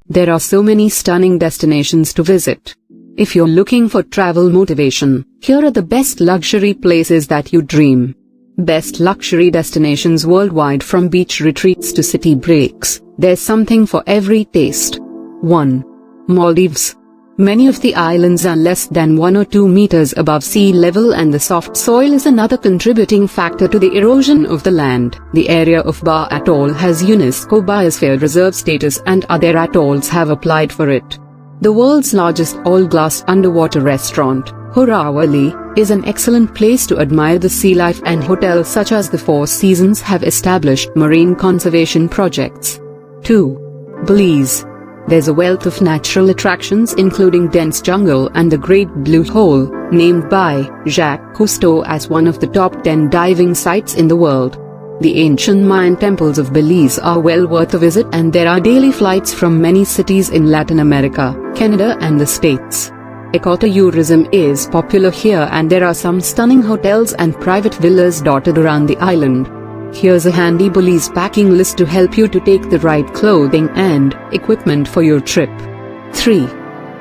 There are so many stunning destinations to visit. If you're looking for travel motivation, here are the best luxury places that you dream. Best luxury destinations worldwide. From beach retreats to city breaks, there's something for every taste. 1. Maldives. Many of the islands are less than 1 or 2 meters above sea level, and the soft soil is another contributing factor to the erosion of the land. The area of Ba Atoll has UNESCO Biosphere Reserve status, and other atolls have applied for it. The world's largest all-glass underwater restaurant, Horawali, is an excellent place to admire the sea life, and hotels such as the Four Seasons have established marine conservation projects. 2. Belize. There's a wealth of natural attractions including dense jungle and the Great Blue Hole, named by Jacques Cousteau as one of the top 10 diving sites in the world. The ancient Mayan temples of Belize are well worth a visit, and there are daily flights from many cities in Latin America, Canada and the States. Ecotourism is popular here, and there are some stunning hotels and private villas dotted around the island. Here's a handy Belize packing list to help you to take the right clothing and equipment for your trip. 3.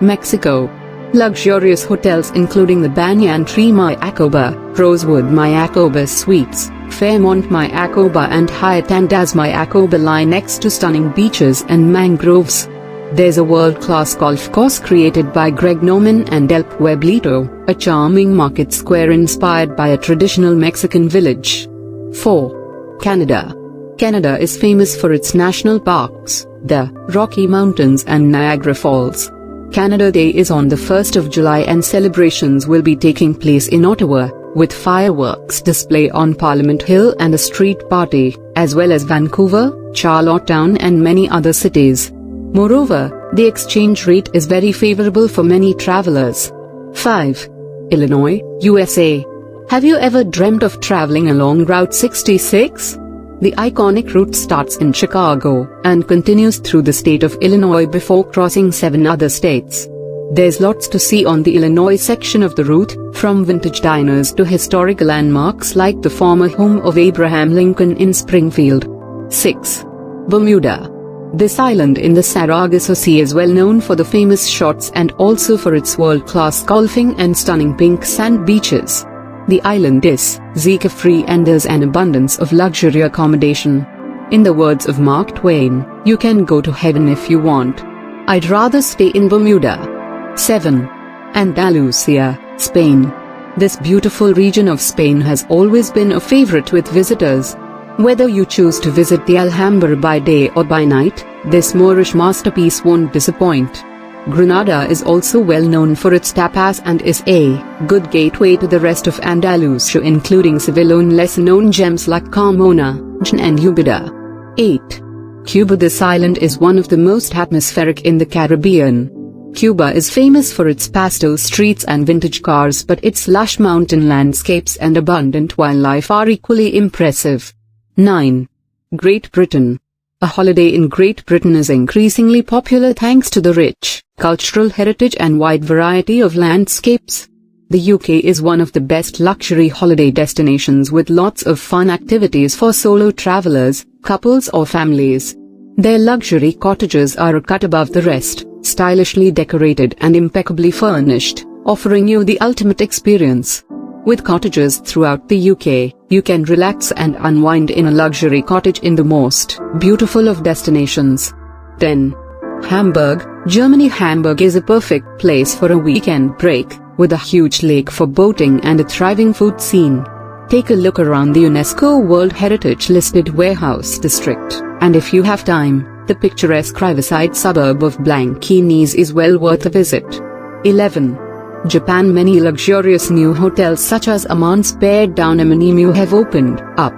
Mexico. Luxurious hotels including the Banyan Tree Mayacoba, Rosewood Mayacoba Suites, Fairmont Mayacoba and Haciendas Mayacoba lie next to stunning beaches and mangroves. There's a world-class golf course created by Greg Norman and El Pueblito, a charming market square inspired by a traditional Mexican village. 4. Canada. Canada is famous for its national parks, the Rocky Mountains and Niagara Falls. Canada Day is on the 1st of July, and celebrations will be taking place in Ottawa, with fireworks display on Parliament Hill and a street party, as well as Vancouver, Charlottetown and many other cities. Moreover, the exchange rate is very favorable for many travelers. 5. Illinois, USA. Have you ever dreamt of traveling along Route 66? The iconic route starts in Chicago and continues through the state of Illinois before crossing 7 other states. There's lots to see on the Illinois section of the route, from vintage diners to historic landmarks like the former home of Abraham Lincoln in Springfield. 6. Bermuda. This island in the Sargasso Sea is well known for the famous shots and also for its world-class golfing and stunning pink sand beaches. The island is Zika-free, and there's an abundance of luxury accommodation. In the words of Mark Twain, you can go to heaven if you want. I'd rather stay in Bermuda. 7. Andalusia, Spain. This beautiful region of Spain has always been a favorite with visitors. Whether you choose to visit the Alhambra by day or by night, this Moorish masterpiece won't disappoint. Granada is also well known for its tapas and is a good gateway to the rest of Andalusia, including Seville and lesser-known gems like Carmona, Jaén and Ubeda. 8. Cuba. This island is one of the most atmospheric in the Caribbean. Cuba is famous for its pastel streets and vintage cars, but its lush mountain landscapes and abundant wildlife are equally impressive. 9. Great Britain. A holiday in Great Britain is increasingly popular thanks to the rich cultural heritage and wide variety of landscapes. The UK is one of the best luxury holiday destinations, with lots of fun activities for solo travelers, couples or families. Their luxury cottages are a cut above the rest, stylishly decorated and impeccably furnished, offering you the ultimate experience. With cottages throughout the UK, you can relax and unwind in a luxury cottage in the most beautiful of destinations. 10. Hamburg, Germany. Hamburg is a perfect place for a weekend break, with a huge lake for boating and a thriving food scene. Take a look around the UNESCO World Heritage listed warehouse district, and if you have time, the picturesque riverside suburb of Blankenese is well worth a visit. 11. Japan. Many luxurious new hotels such as Aman's Pared Down Amanimu have opened up.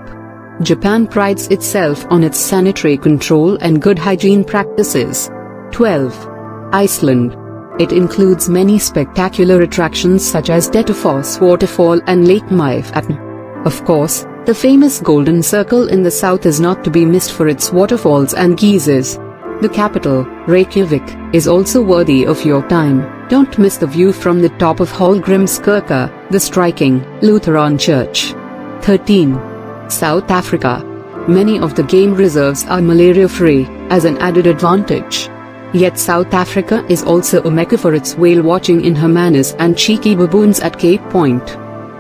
Japan prides itself on its sanitary control and good hygiene practices. 12. Iceland. It includes many spectacular attractions such as Dettifoss Waterfall and Lake Mývatn. Of course, the famous Golden Circle in the south is not to be missed for its waterfalls and geysers. The capital, Reykjavik, is also worthy of your time. Don't miss the view from the top of Hallgrímskirkja, the striking Lutheran church. 13. South Africa. Many of the game reserves are malaria-free, as an added advantage. Yet South Africa is also a mecca for its whale watching in Hermanus and cheeky baboons at Cape Point.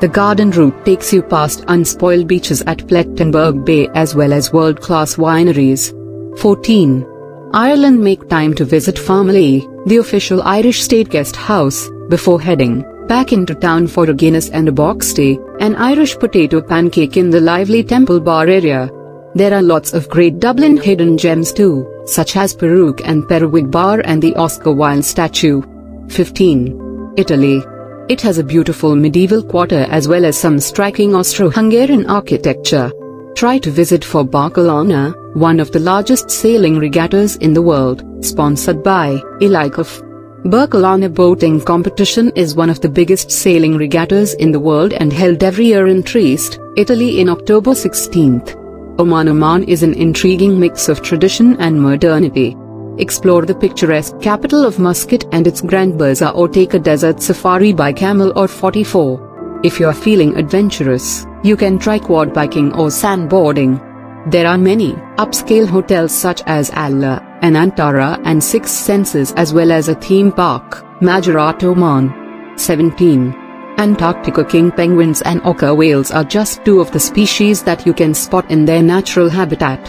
The garden route takes you past unspoiled beaches at Plettenberg Bay as well as world-class wineries. 14. Ireland. Make time to visit Family, the official Irish state guest house, before heading back into town for a Guinness and a box tea, an Irish potato pancake in the lively Temple Bar area. There are lots of great Dublin hidden gems too, such as Peruque and Perwig Bar and the Oscar Wilde statue. 15. Italy. It has a beautiful medieval quarter as well as some striking Austro-Hungarian architecture. Try to visit for Barcelona, one of the largest sailing regattas in the world, sponsored by Ilikov. Barcelona boating competition is one of the biggest sailing regattas in the world and held every year in Trieste, Italy in October 16th. Oman is an intriguing mix of tradition and modernity. Explore the picturesque capital of Muscat and its Grand Bazaar or take a desert safari by camel or 44. If you are feeling adventurous, you can try quad biking or sandboarding. There are many upscale hotels such as Alla, an Antara and Six Senses as well as a theme park, Majorat Oman. 17. Antarctica. King penguins and orca whales are just two of the species that you can spot in their natural habitat.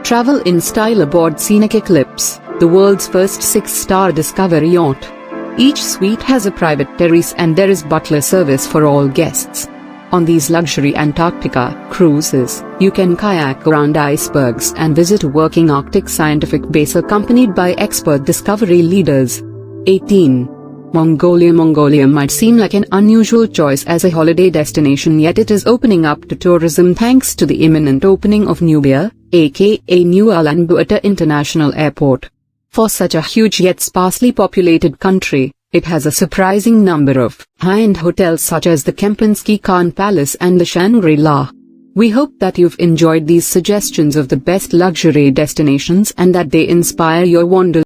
Travel in style aboard Scenic Eclipse, the world's first 6-star discovery yacht. Each suite has a private terrace and there is butler service for all guests. On these luxury Antarctica cruises, you can kayak around icebergs and visit a working Arctic scientific base accompanied by expert discovery leaders. 18. Mongolia. Mongolia might seem like an unusual choice as a holiday destination, yet it is opening up to tourism thanks to the imminent opening of Nubia, aka New Ulaanbaatar International Airport. For such a huge yet sparsely populated country, it has a surprising number of high-end hotels such as the Kempinski Khan Palace and the Shangri-La. We hope that you've enjoyed these suggestions of the best luxury destinations and that they inspire your wanderlust.